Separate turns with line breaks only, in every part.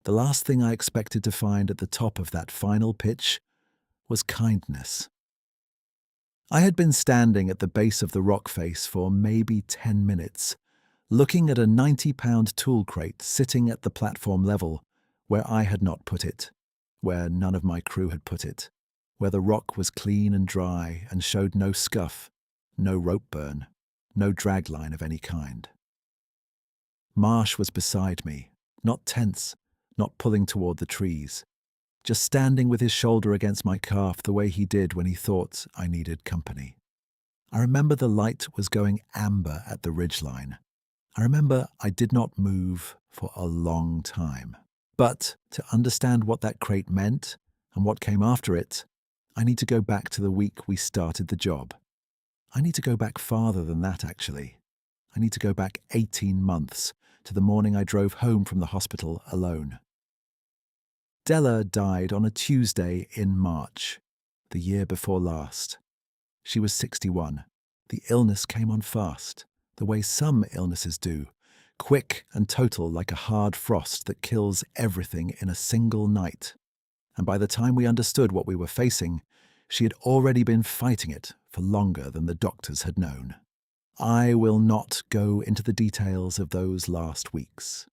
The last thing I expected to find at the top of that final pitch was kindness. I had been standing at the base of the rock face for maybe 10 minutes, looking at a 90-pound tool crate sitting at the platform level where I had not put it, where none of my crew had put it, where the rock was clean and dry and showed no scuff, no rope burn, no drag line of any kind. Marsh was beside me, not tense, not pulling toward the trees, just standing with his shoulder against my calf the way he did when he thought I needed company. I remember the light was going amber at the ridgeline. I remember I did not move for a long time. But to understand what that crate meant and what came after it, I need to go back to the week we started the job. I need to go back farther than that, actually. I need to go back 18 months to the morning I drove home from the hospital alone. Della died on a Tuesday in March, the year before last. She was 61. The illness came on fast, the way some illnesses do, quick and total like a hard frost that kills everything in a single night. And by the time we understood what we were facing, she had already been fighting it for longer than the doctors had known. I will not go into the details of those last weeks.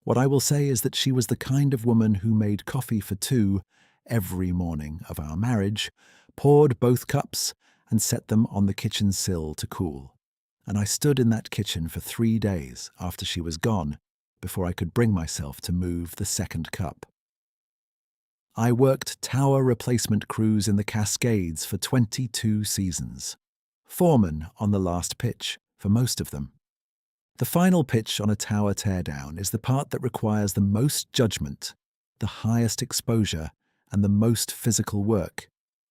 What I will say is that she was the kind of woman who made coffee for two every morning of our marriage, poured both cups, and set them on the kitchen sill to cool. And I stood in that kitchen for 3 days after she was gone before I could bring myself to move the second cup. I worked tower replacement crews in the Cascades for 22 seasons. Foreman on the last pitch for most of them. The final pitch on a tower teardown is the part that requires the most judgment, the highest exposure, and the most physical work,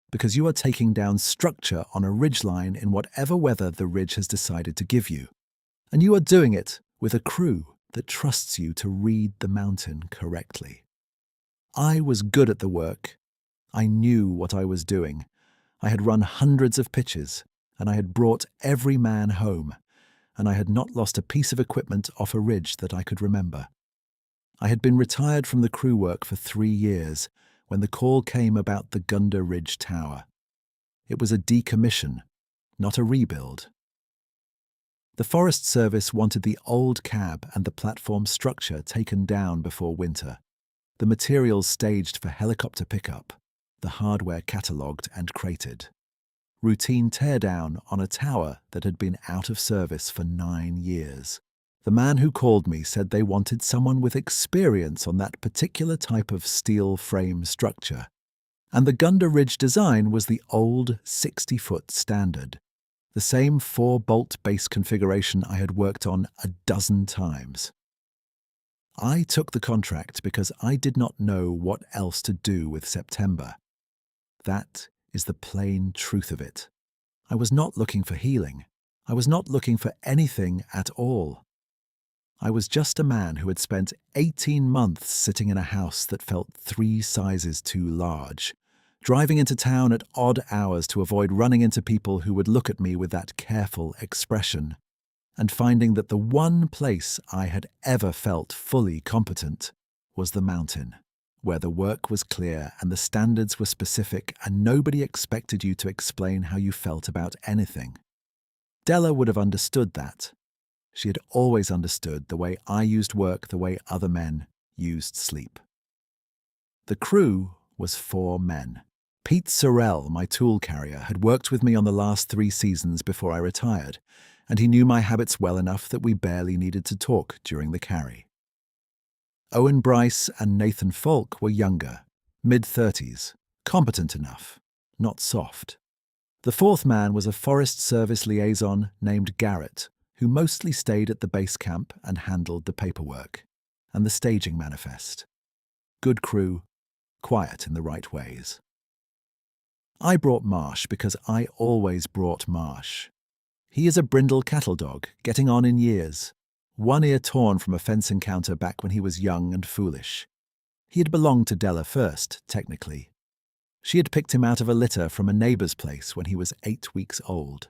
because you are taking down structure on a ridgeline in whatever weather the ridge has decided to give you. And you are doing it with a crew that trusts you to read the mountain correctly. I was good at the work. I knew what I was doing. I had run hundreds of pitches, and I had brought every man home, and I had not lost a piece of equipment off a ridge that I could remember. I had been retired from the crew work for 3 years when the call came about the Gunda Ridge Tower. It was a decommission, not a rebuild. The Forest Service wanted the old cab and the platform structure taken down before winter, the materials staged for helicopter pickup, the hardware catalogued and crated. Routine teardown on a tower that had been out of service for 9 years. The man who called me said they wanted someone with experience on that particular type of steel frame structure. And the Gunda Ridge design was the old 60-foot standard, the same 4-bolt base configuration I had worked on a dozen times. I took the contract because I did not know what else to do with September. That is the plain truth of it. I was not looking for healing. I was not looking for anything at all. I was just a man who had spent 18 months sitting in a house that felt 3 sizes too large, driving into town at odd hours to avoid running into people who would look at me with that careful expression, and finding that the one place I had ever felt fully competent was the mountain, where the work was clear and the standards were specific and nobody expected you to explain how you felt about anything. Della would have understood that. She had always understood the way I used work the way other men used sleep. The crew was 4 men. Pete Sorrell, my tool carrier, had worked with me on the last 3 seasons before I retired, and he knew my habits well enough that we barely needed to talk during the carry. Owen Bryce and Nathan Falk were younger, mid-30s, competent enough, not soft. The 4th man was a Forest Service liaison named Garrett, who mostly stayed at the base camp and handled the paperwork and the staging manifest. Good crew, quiet in the right ways. I brought Marsh because I always brought Marsh. He is a brindle cattle dog, getting on in years. 1 ear torn from a fence encounter back when he was young and foolish. He had belonged to Della first, technically. She had picked him out of a litter from a neighbour's place when he was 8 weeks old,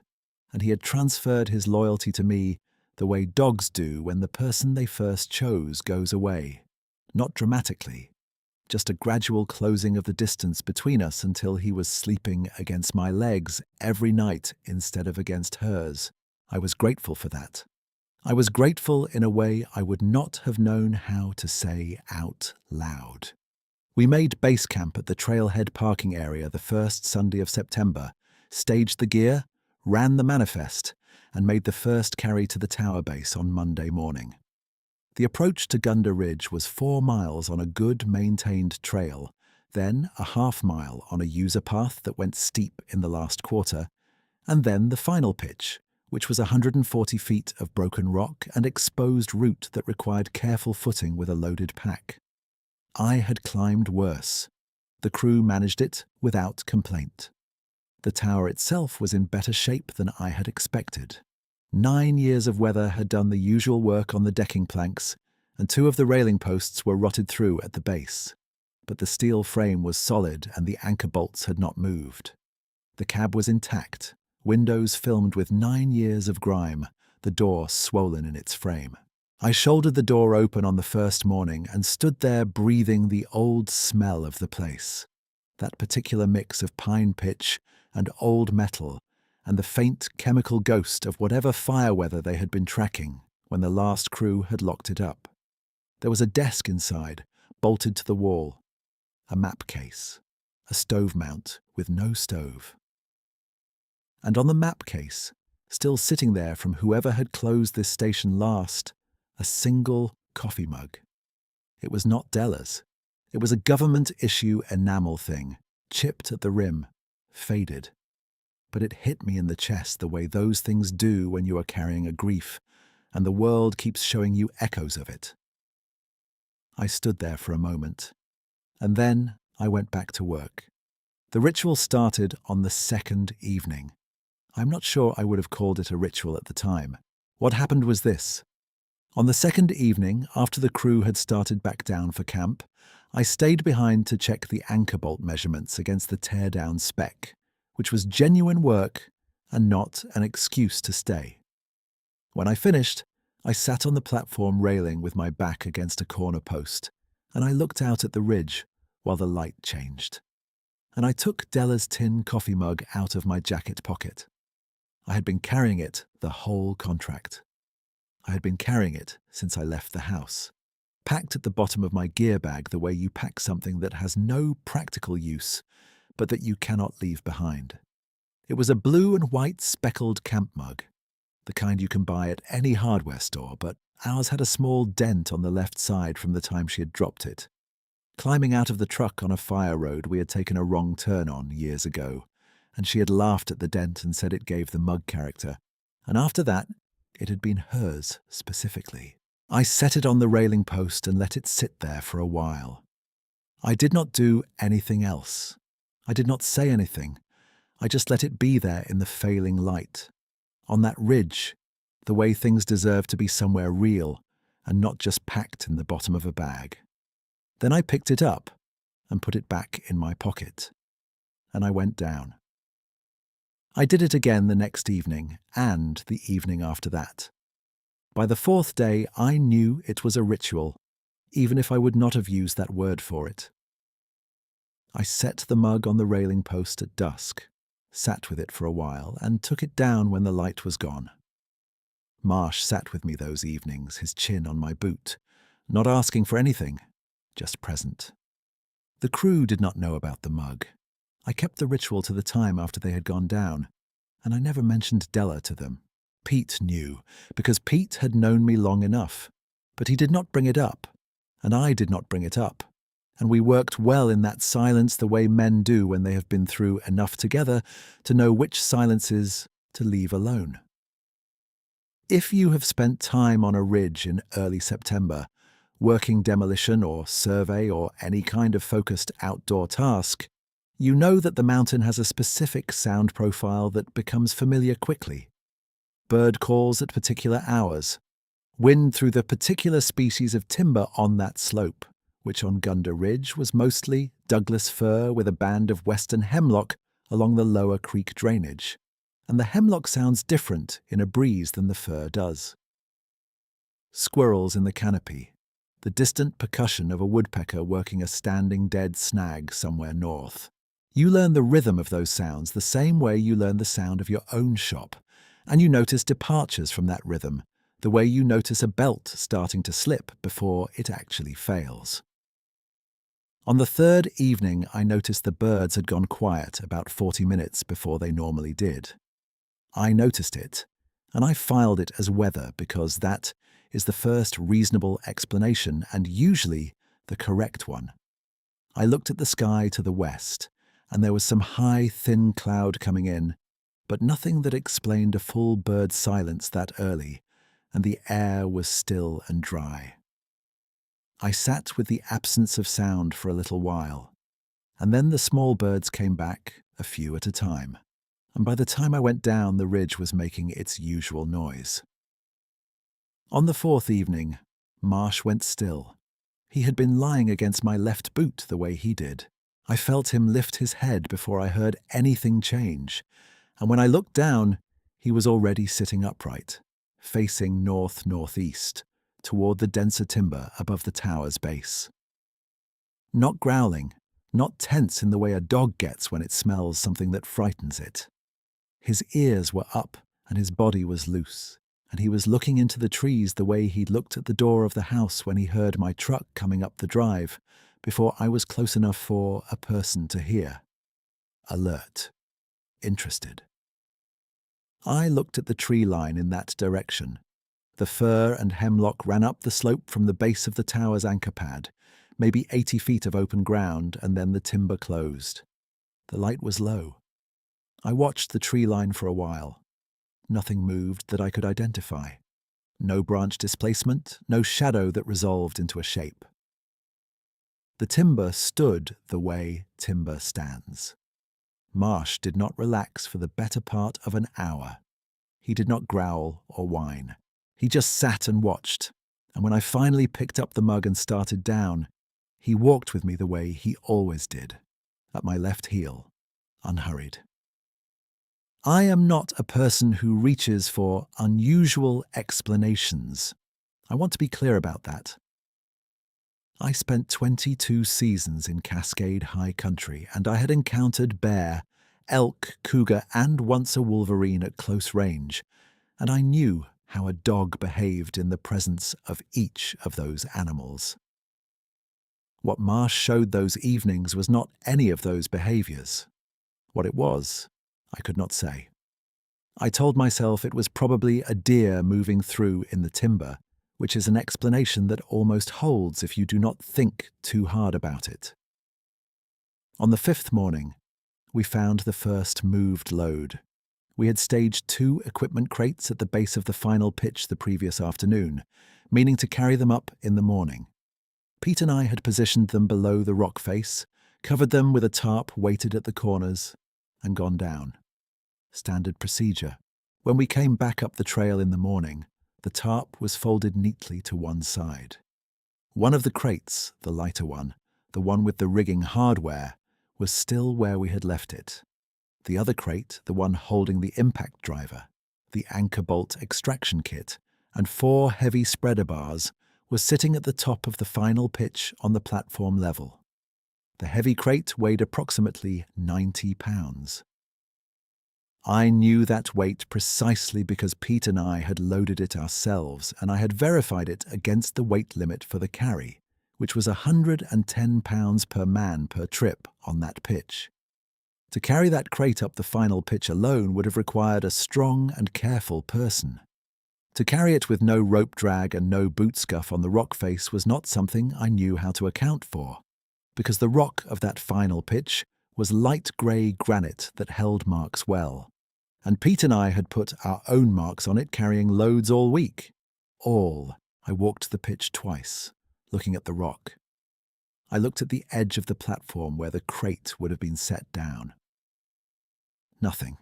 and he had transferred his loyalty to me the way dogs do when the person they first chose goes away. not dramatically, just a gradual closing of the distance between us until he was sleeping against my legs every night instead of against hers. I was grateful for that. I was grateful in a way I would not have known how to say out loud. We made base camp at the trailhead parking area the first Sunday of September, staged the gear, ran the manifest, and made the first carry to the tower base on Monday morning. The approach to Gunda Ridge was 4 miles on a good maintained trail, then a half-mile on a user path that went steep in the last quarter, and then the final pitch, which was 140 feet of broken rock and exposed route that required careful footing with a loaded pack. I had climbed worse. The crew managed it without complaint. The tower itself was in better shape than I had expected. 9 years of weather had done the usual work on the decking planks, and 2 of the railing posts were rotted through at the base. But the steel frame was solid and the anchor bolts had not moved. The cab was intact, windows filmed with 9 years of grime, the door swollen in its frame. I shouldered the door open on the first morning and stood there breathing the old smell of the place. That particular mix of pine pitch and old metal, and the faint chemical ghost of whatever fire weather they had been tracking when the last crew had locked it up. There was a desk inside, bolted to the wall, a map case, a stove mount with no stove. And on the map case, still sitting there from whoever had closed this station last, a single coffee mug. It was not Della's. It was a government-issue enamel thing, chipped at the rim, faded. But it hit me in the chest the way those things do when you are carrying a grief, and the world keeps showing you echoes of it. I stood there for a moment, and then I went back to work. The ritual started on the second evening. I'm not sure I would have called it a ritual at the time. What happened was this. On the second evening, after the crew had started back down for camp, I stayed behind to check the anchor bolt measurements against the tear-down spec, which was genuine work and not an excuse to stay. When I finished, I sat on the platform railing with my back against a corner post, and I looked out at the ridge while the light changed. And I took Della's tin coffee mug out of my jacket pocket. I had been carrying it the whole contract. I had been carrying it since I left the house, packed at the bottom of my gear bag the way you pack something that has no practical use, but that you cannot leave behind. It was a blue and white speckled camp mug, the kind you can buy at any hardware store, but ours had a small dent on the left side from the time she had dropped it. Climbing out of the truck on a fire road we had taken a wrong turn on years ago, and she had laughed at the dent and said it gave the mug character, and after that, it had been hers specifically. I set it on the railing post and let it sit there for a while. I did not do anything else. I did not say anything. I just let it be there in the failing light. On that ridge, the way things deserve to be somewhere real and not just packed in the bottom of a bag. Then I picked it up and put it back in my pocket. And I went down. I did it again the next evening and the evening after that. By the 4th day, I knew it was a ritual, even if I would not have used that word for it. I set the mug on the railing post at dusk, sat with it for a while, and took it down when the light was gone. Marsh sat with me those evenings, his chin on my boot, not asking for anything, just present. The crew did not know about the mug. I kept the ritual to the time after they had gone down, and I never mentioned Della to them. Pete knew, because Pete had known me long enough, but he did not bring it up, and I did not bring it up. And we worked well in that silence the way men do when they have been through enough together to know which silences to leave alone. If you have spent time on a ridge in early September, working demolition or survey or any kind of focused outdoor task, you know that the mountain has a specific sound profile that becomes familiar quickly. Bird calls at particular hours, wind through the particular species of timber on that slope, which on Gunda Ridge was mostly Douglas fir with a band of western hemlock along the lower creek drainage, and the hemlock sounds different in a breeze than the fir does. Squirrels in the canopy, the distant percussion of a woodpecker working a standing dead snag somewhere north. You learn the rhythm of those sounds the same way you learn the sound of your own shop, and you notice departures from that rhythm, the way you notice a belt starting to slip before it actually fails. On the third evening, I noticed the birds had gone quiet about 40 minutes before they normally did. I noticed it, and I filed it as weather because that is the first reasonable explanation and usually the correct one. I looked at the sky to the west, and there was some high, thin cloud coming in, but nothing that explained a full bird silence that early, and the air was still and dry. I sat with the absence of sound for a little while, and then the small birds came back, a few at a time, and by the time I went down, the ridge was making its usual noise. On the fourth evening, Marsh went still. He had been lying against my left boot the way he did. I felt him lift his head before I heard anything change, and when I looked down, he was already sitting upright, facing north-northeast, toward the denser timber above the tower's base. Not growling, not tense in the way a dog gets when it smells something that frightens it. His ears were up and his body was loose, and he was looking into the trees the way he'd looked at the door of the house when he heard my truck coming up the drive, before I was close enough for a person to hear. Alert. Interested. I looked at the tree line in that direction. The fir and hemlock ran up the slope from the base of the tower's anchor pad, maybe 80 feet of open ground, and then the timber closed. The light was low. I watched the tree line for a while. Nothing moved that I could identify. No branch displacement, no shadow that resolved into a shape. The timber stood the way timber stands. Marsh did not relax for the better part of an hour. He did not growl or whine. He just sat and watched, and when I finally picked up the mug and started down, he walked with me the way he always did, at my left heel, unhurried. I am not a person who reaches for unusual explanations. I want to be clear about that. I spent 22 seasons in Cascade High Country, and I had encountered bear, elk, cougar, and once a wolverine at close range, and I knew how a dog behaved in the presence of each of those animals. What Marsh showed those evenings was not any of those behaviors. What it was, I could not say. I told myself it was probably a deer moving through in the timber, which is an explanation that almost holds if you do not think too hard about it. On the fifth morning, we found the first moved load. We had staged 2 equipment crates at the base of the final pitch the previous afternoon, meaning to carry them up in the morning. Pete and I had positioned them below the rock face, covered them with a tarp weighted at the corners, and gone down. Standard procedure. When we came back up the trail in the morning, the tarp was folded neatly to one side. One of the crates, the lighter one, the one with the rigging hardware, was still where we had left it. The other crate, the one holding the impact driver, the anchor bolt extraction kit, and 4 heavy spreader bars, was sitting at the top of the final pitch on the platform level. The heavy crate weighed approximately 90 pounds. I knew that weight precisely because Pete and I had loaded it ourselves, and I had verified it against the weight limit for the carry, which was 110 pounds per man per trip on that pitch. To carry that crate up the final pitch alone would have required a strong and careful person. To carry it with no rope drag and no boot scuff on the rock face was not something I knew how to account for, because the rock of that final pitch was light grey granite that held marks well, and Pete and I had put our own marks on it carrying loads all week. I walked the pitch twice, looking at the rock. I looked at the edge of the platform where the crate would have been set down. Nothing.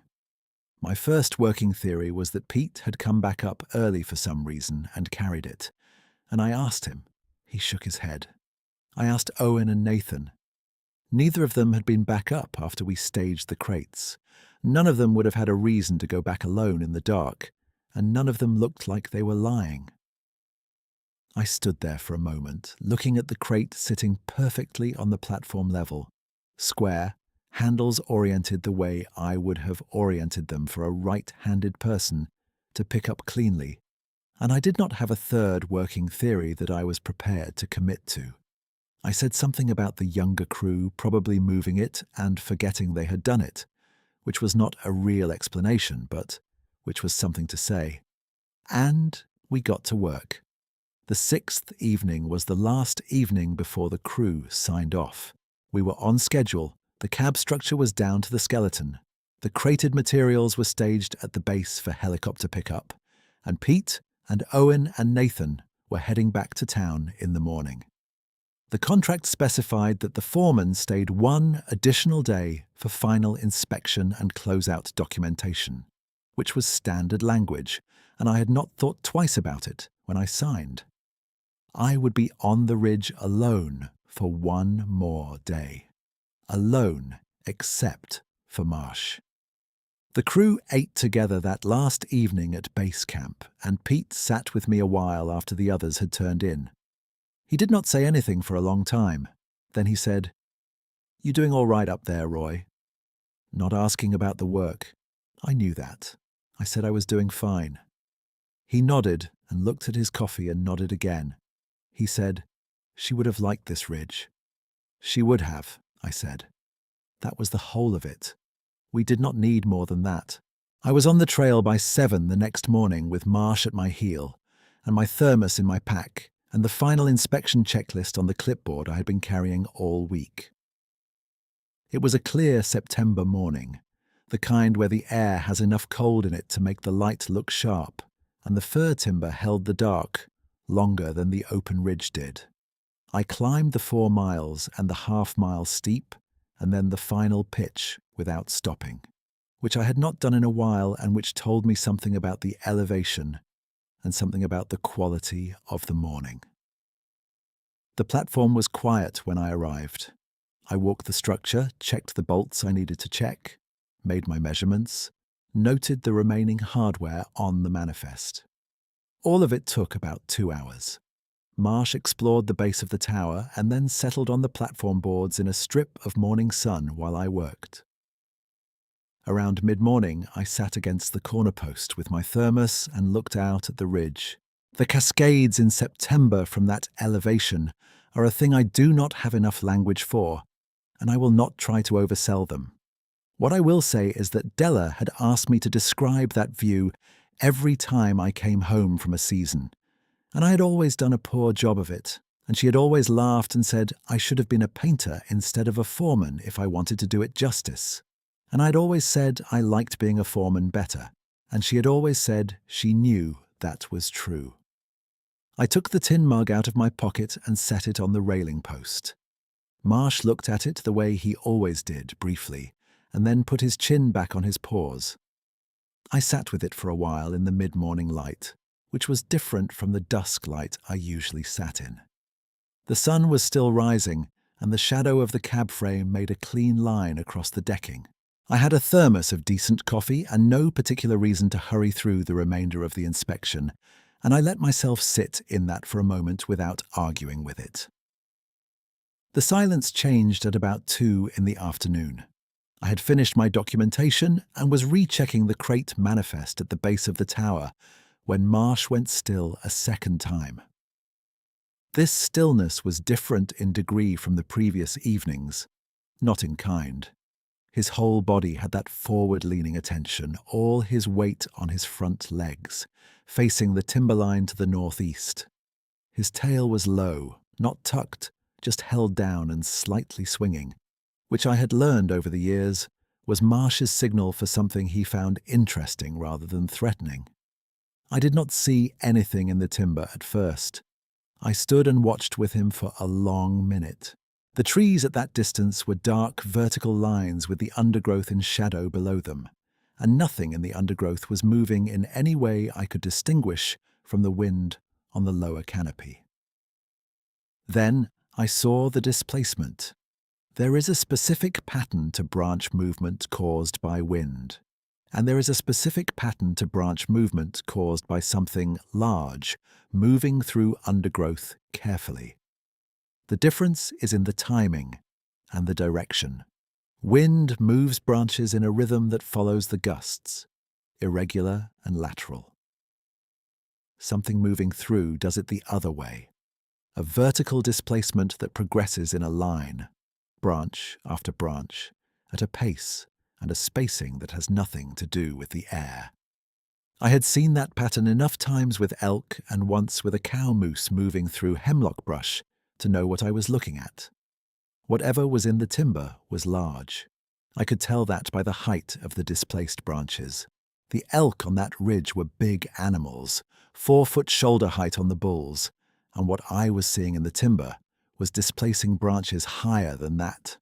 My first working theory was that Pete had come back up early for some reason and carried it, and I asked him. He shook his head. I asked Owen and Nathan. Neither of them had been back up after we staged the crates. None of them would have had a reason to go back alone in the dark, and none of them looked like they were lying. I stood there for a moment, looking at the crate sitting perfectly on the platform level, square, handles oriented the way I would have oriented them for a right-handed person to pick up cleanly, and I did not have a third working theory that I was prepared to commit to. I said something about the younger crew probably moving it and forgetting they had done it, which was not a real explanation, but which was something to say. And we got to work. The sixth evening was the last evening before the crew signed off. We were on schedule, the cab structure was down to the skeleton, the crated materials were staged at the base for helicopter pickup, and Pete and Owen and Nathan were heading back to town in the morning. The contract specified that the foreman stayed one additional day for final inspection and closeout documentation, which was standard language, and I had not thought twice about it when I signed. I would be on the ridge alone for one more day. Alone, except for Marsh. The crew ate together that last evening at base camp, and Pete sat with me a while after the others had turned in. He did not say anything for a long time. Then he said, "You doing all right up there, Roy?" Not asking about the work. I knew that. I said I was doing fine. He nodded and looked at his coffee and nodded again. He said, "She would have liked this ridge." "She would have," I said. That was the whole of it. We did not need more than that. I was on the trail by 7 the next morning with Marsh at my heel, and my thermos in my pack, and the final inspection checklist on the clipboard I had been carrying all week. It was a clear September morning, the kind where the air has enough cold in it to make the light look sharp, and the fir timber held the dark longer than the open ridge did. I climbed the 4 miles and the half-mile steep, and then the final pitch without stopping, which I had not done in a while and which told me something about the elevation and something about the quality of the morning. The platform was quiet when I arrived. I walked the structure, checked the bolts I needed to check, made my measurements, noted the remaining hardware on the manifest. All of it took about 2 hours. Marsh explored the base of the tower and then settled on the platform boards in a strip of morning sun while I worked. Around mid-morning, I sat against the corner post with my thermos and looked out at the ridge. The cascades in September from that elevation are a thing I do not have enough language for, and I will not try to oversell them. What I will say is that Della had asked me to describe that view every time I came home from a season, and I had always done a poor job of it, and she had always laughed and said I should have been a painter instead of a foreman if I wanted to do it justice. And I'd always said I liked being a foreman better, and she had always said she knew that was true. I took the tin mug out of my pocket and set it on the railing post. Marsh looked at it the way he always did, briefly, and then put his chin back on his paws. I sat with it for a while in the mid-morning light, which was different from the dusk light I usually sat in. The sun was still rising, and the shadow of the cab frame made a clean line across the decking. I had a thermos of decent coffee and no particular reason to hurry through the remainder of the inspection, and I let myself sit in that for a moment without arguing with it. The silence changed at about 2 in the afternoon. I had finished my documentation and was rechecking the crate manifest at the base of the tower when Marsh went still a second time. This stillness was different in degree from the previous evenings, not in kind. His whole body had that forward-leaning attention, all his weight on his front legs, facing the timberline to the northeast. His tail was low, not tucked, just held down and slightly swinging, which I had learned over the years was Marsh's signal for something he found interesting rather than threatening. I did not see anything in the timber at first. I stood and watched with him for a long minute. The trees at that distance were dark vertical lines with the undergrowth in shadow below them, and nothing in the undergrowth was moving in any way I could distinguish from the wind on the lower canopy. Then I saw the displacement. There is a specific pattern to branch movement caused by wind. And there is a specific pattern to branch movement caused by something large moving through undergrowth carefully. The difference is in the timing and the direction. Wind moves branches in a rhythm that follows the gusts, irregular and lateral. Something moving through does it the other way, a vertical displacement that progresses in a line, branch after branch, at a pace and a spacing that has nothing to do with the air. I had seen that pattern enough times with elk and once with a cow moose moving through hemlock brush to know what I was looking at. Whatever was in the timber was large. I could tell that by the height of the displaced branches. The elk on that ridge were big animals, 4-foot shoulder height on the bulls, and what I was seeing in the timber was displacing branches higher than that.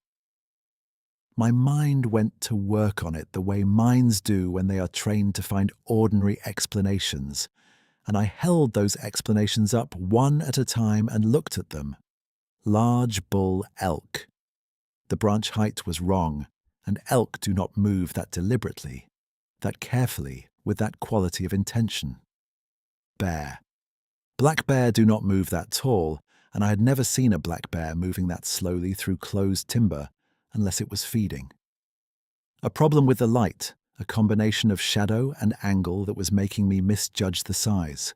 My mind went to work on it the way minds do when they are trained to find ordinary explanations, and I held those explanations up one at a time and looked at them. Large bull elk. The branch height was wrong, and elk do not move that deliberately, that carefully, with that quality of intention. Bear. Black bear do not move that tall, and I had never seen a black bear moving that slowly through closed timber unless it was feeding. A problem with the light, a combination of shadow and angle that was making me misjudge the size.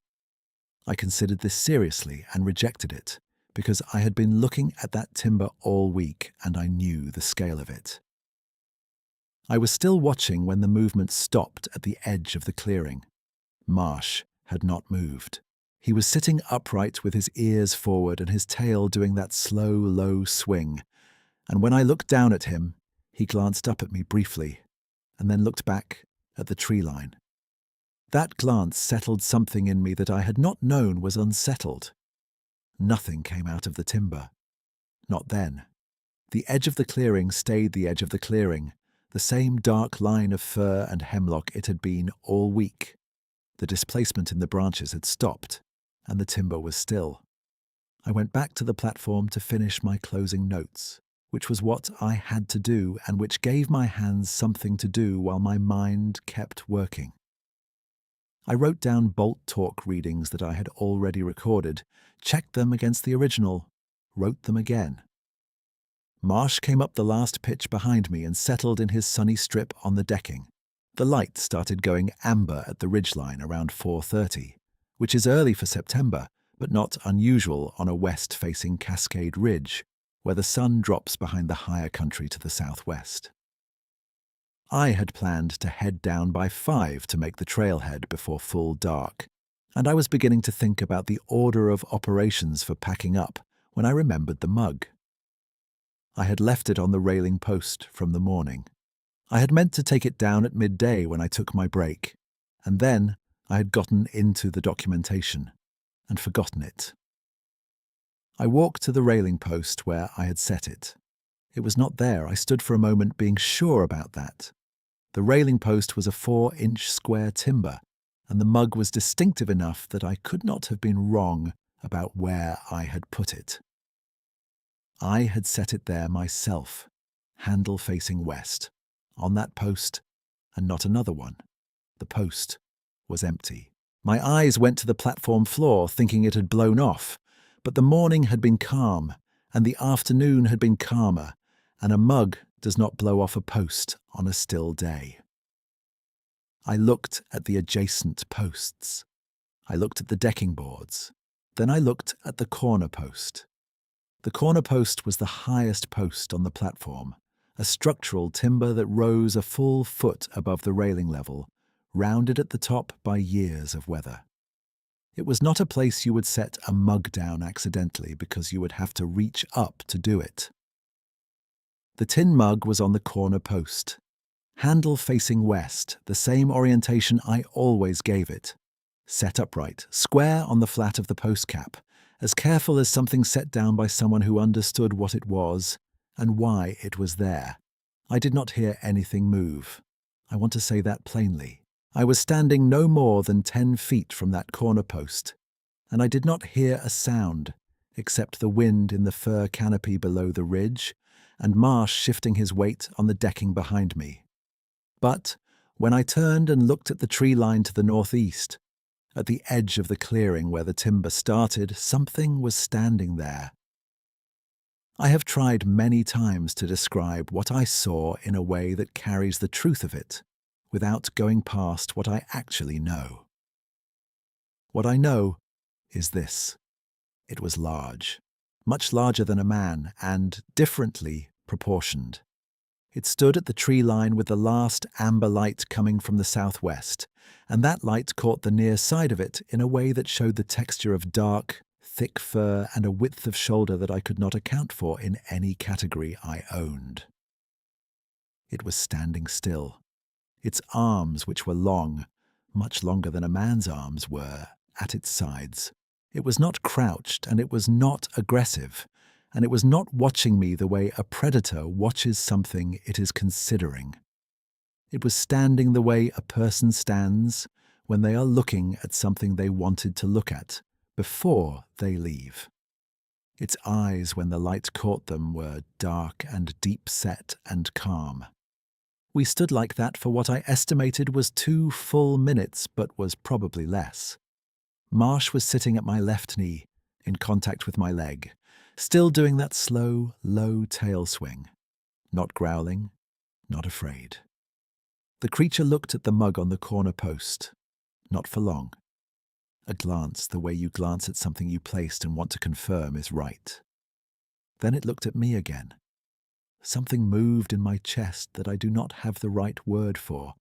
I considered this seriously and rejected it, because I had been looking at that timber all week and I knew the scale of it. I was still watching when the movement stopped at the edge of the clearing. Marsh had not moved. He was sitting upright with his ears forward and his tail doing that slow, low swing, and when I looked down at him, he glanced up at me briefly and then looked back at the tree line. That glance settled something in me that I had not known was unsettled. Nothing came out of the timber. Not then. The edge of the clearing stayed the edge of the clearing, the same dark line of fir and hemlock it had been all week. The displacement in the branches had stopped, and the timber was still. I went back to the platform to finish my closing notes, which was what I had to do and which gave my hands something to do while my mind kept working. I wrote down bolt talk readings that I had already recorded, checked them against the original, wrote them again. Marsh came up the last pitch behind me and settled in his sunny strip on the decking. The light started going amber at the ridgeline around 4:30, which is early for September, but not unusual on a west-facing Cascade Ridge, where the sun drops behind the higher country to the southwest. I had planned to head down by 5 to make the trailhead before full dark, and I was beginning to think about the order of operations for packing up when I remembered the mug. I had left it on the railing post from the morning. I had meant to take it down at midday when I took my break, and then I had gotten into the documentation and forgotten it. I walked to the railing post where I had set it. It was not there. I stood for a moment being sure about that. The railing post was a 4-inch square timber, and the mug was distinctive enough that I could not have been wrong about where I had put it. I had set it there myself, handle facing west, on that post, and not another one. The post was empty. My eyes went to the platform floor, thinking it had blown off, but the morning had been calm, and the afternoon had been calmer, and a mug does not blow off a post on a still day. I looked at the adjacent posts. I looked at the decking boards. Then I looked at the corner post. The corner post was the highest post on the platform, a structural timber that rose a full foot above the railing level, rounded at the top by years of weather. It was not a place you would set a mug down accidentally because you would have to reach up to do it. The tin mug was on the corner post, handle facing west, the same orientation I always gave it. Set upright, square on the flat of the post cap, as careful as something set down by someone who understood what it was and why it was there. I did not hear anything move. I want to say that plainly. I was standing no more than 10 feet from that corner post, and I did not hear a sound except the wind in the fir canopy below the ridge and Marsh shifting his weight on the decking behind me. But When I turned and looked at the tree line to the northeast, at the edge of the clearing where the timber started, something was standing there. I have tried many times to describe what I saw in a way that carries the truth of it, without going past what I actually know. What I know is this. It was large, much larger than a man, and differently proportioned. It stood at the tree line with the last amber light coming from the southwest, and that light caught the near side of it in a way that showed the texture of dark, thick fur and a width of shoulder that I could not account for in any category I owned. It was standing still. Its arms, which were long, much longer than a man's arms were, at its sides. It was not crouched, and it was not aggressive, and it was not watching me the way a predator watches something it is considering. It was standing the way a person stands when they are looking at something they wanted to look at before they leave. Its eyes, when the light caught them, were dark and deep-set and calm. We stood like that for what I estimated was 2 full minutes, but was probably less. Marsh was sitting at my left knee, in contact with my leg, still doing that slow, low tail swing. Not growling, not afraid. The creature looked at the mug on the corner post. Not for long. A glance, the way you glance at something you placed and want to confirm is right. Then it looked at me again. Something moved in my chest that I do not have the right word for.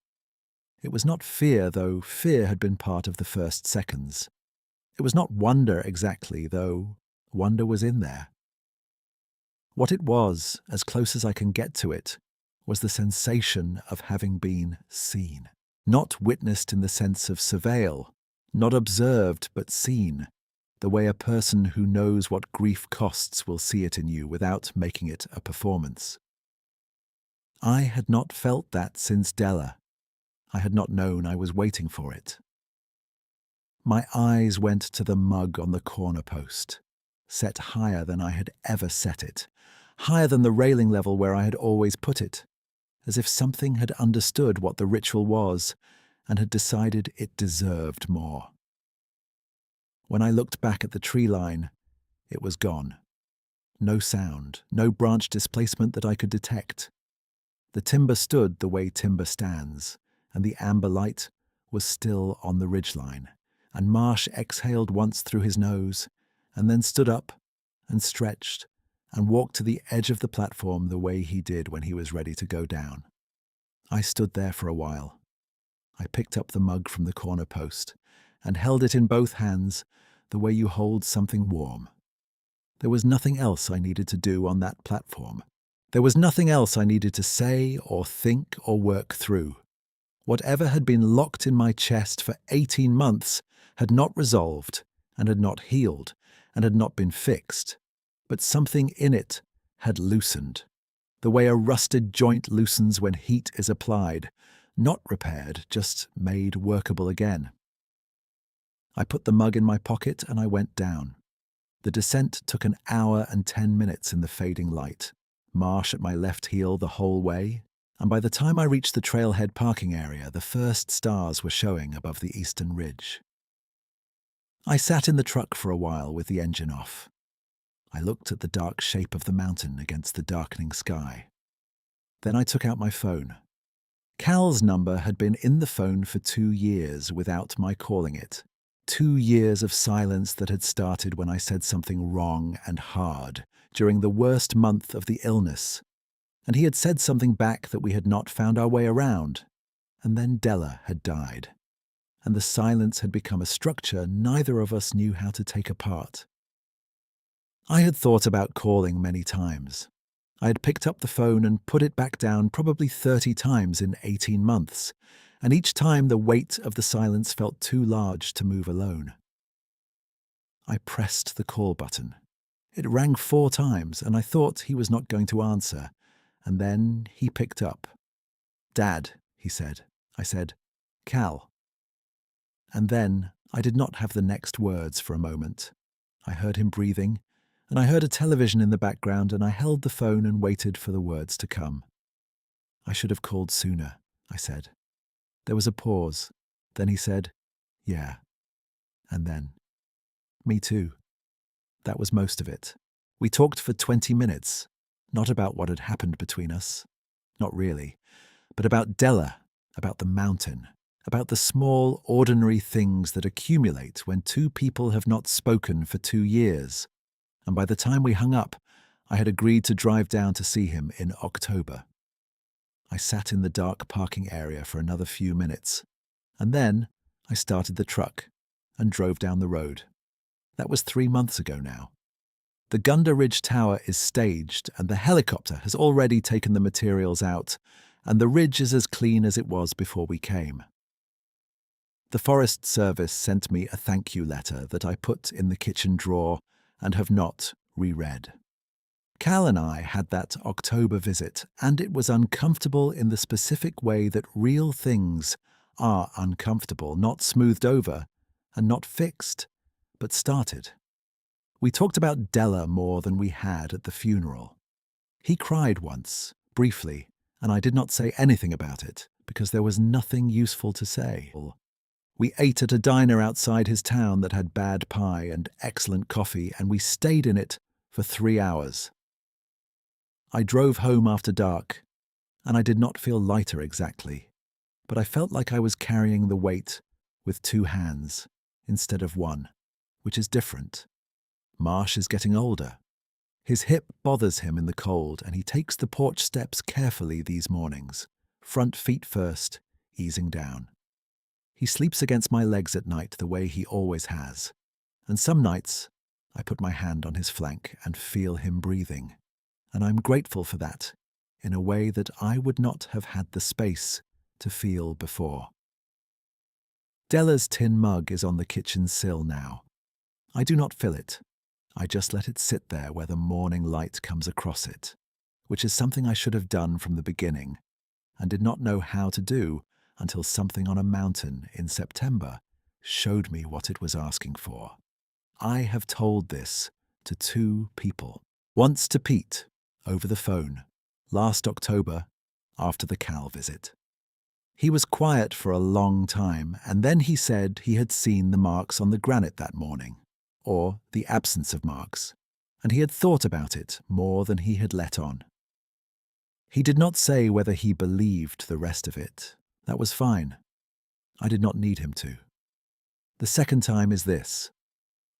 It was not fear, though fear had been part of the first seconds. It was not wonder exactly, though wonder was in there. What it was, as close as I can get to it, was the sensation of having been seen. Not witnessed in the sense of surveil, not observed but seen, the way a person who knows what grief costs will see it in you without making it a performance. I had not felt that since Della. I had not known I was waiting for it. My eyes went to the mug on the corner post, set higher than I had ever set it, higher than the railing level where I had always put it, as if something had understood what the ritual was and had decided it deserved more. When I looked back at the tree line, it was gone. No sound, no branch displacement that I could detect. The timber stood the way timber stands, and the amber light was still on the ridgeline, and Marsh exhaled once through his nose, and then stood up and stretched and walked to the edge of the platform the way he did when he was ready to go down. I stood there for a while. I picked up the mug from the corner post and held it in both hands the way you hold something warm. There was nothing else I needed to do on that platform. There was nothing else I needed to say or think or work through. Whatever had been locked in my chest for 18 months had not resolved and had not healed and had not been fixed, but something in it had loosened, the way a rusted joint loosens when heat is applied, not repaired, just made workable again. I put the mug in my pocket and I went down. The descent took an hour and 10 minutes in the fading light, Marsh at my left heel the whole way, and by the time I reached the trailhead parking area, the first stars were showing above the eastern ridge. I sat in the truck for a while with the engine off. I looked at the dark shape of the mountain against the darkening sky. Then I took out my phone. Cal's number had been in the phone for 2 years without my calling it. 2 years of silence that had started when I said something wrong and hard during the worst month of the illness. And he had said something back that we had not found our way around. And then Della had died. And the silence had become a structure neither of us knew how to take apart. I had thought about calling many times. I had picked up the phone and put it back down probably 30 times in 18 months, and each time the weight of the silence felt too large to move alone. I pressed the call button. It rang 4 times, and I thought he was not going to answer, and then he picked up. "Dad," he said. I said, "Cal." And then I did not have the next words for a moment. I heard him breathing, and I heard a television in the background, and I held the phone and waited for the words to come. "I should have called sooner," I said. There was a pause. Then he said, "Yeah." And then, "Me too." That was most of it. We talked for 20 minutes, not about what had happened between us, not really, but about Della, about the mountain, about the small, ordinary things that accumulate when two people have not spoken for 2 years. And by the time we hung up, I had agreed to drive down to see him in October. I sat in the dark parking area for another few minutes, and then I started the truck and drove down the road. That was 3 months ago now. The Gunda Ridge Tower is staged, and the helicopter has already taken the materials out, and the ridge is as clean as it was before we came. The Forest Service sent me a thank you letter that I put in the kitchen drawer and have not reread. Cal and I had that October visit, and it was uncomfortable in the specific way that real things are uncomfortable, not smoothed over and not fixed, but started. We talked about Della more than we had at the funeral. He cried once, briefly, and I did not say anything about it because there was nothing useful to say. We ate at a diner outside his town that had bad pie and excellent coffee, and we stayed in it for 3 hours. I drove home after dark, and I did not feel lighter exactly, but I felt like I was carrying the weight with 2 hands instead of 1, which is different. Marsh is getting older. His hip bothers him in the cold, and he takes the porch steps carefully these mornings, front feet first, easing down. He sleeps against my legs at night the way he always has, and some nights I put my hand on his flank and feel him breathing, and I'm grateful for that in a way that I would not have had the space to feel before. Della's tin mug is on the kitchen sill now. I do not fill it. I just let it sit there where the morning light comes across it, which is something I should have done from the beginning and did not know how to do until something on a mountain in September showed me what it was asking for. I have told this to 2 people. Once to Pete, over the phone, last October, after the Cal visit. He was quiet for a long time, and then he said he had seen the marks on the granite that morning, or the absence of marks, and he had thought about it more than he had let on. He did not say whether he believed the rest of it. That was fine. I did not need him to. The second time is this.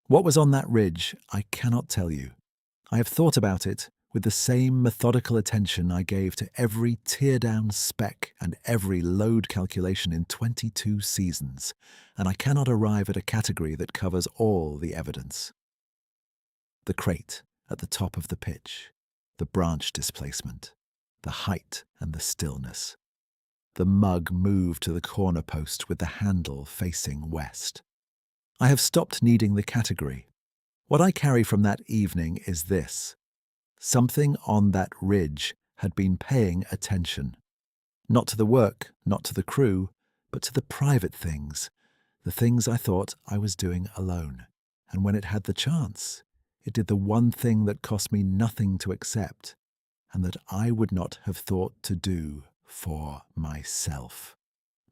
What was on that ridge, I cannot tell you. I have thought about it with the same methodical attention I gave to every tear-down speck and every load calculation in 22 seasons, and I cannot arrive at a category that covers all the evidence. The crate at the top of the pitch, the branch displacement, the height and the stillness. The mug moved to the corner post with the handle facing west. I have stopped needing the category. What I carry from that evening is this. Something on that ridge had been paying attention. Not to the work, not to the crew, but to the private things, the things I thought I was doing alone. And when it had the chance, it did the one thing that cost me nothing to accept, and that I would not have thought to do for myself.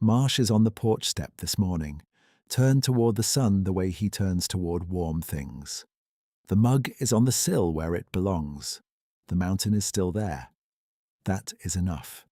Marsh is on the porch step this morning, turned toward the sun the way he turns toward warm things. The mug is on the sill where it belongs. The mountain is still there. That is enough.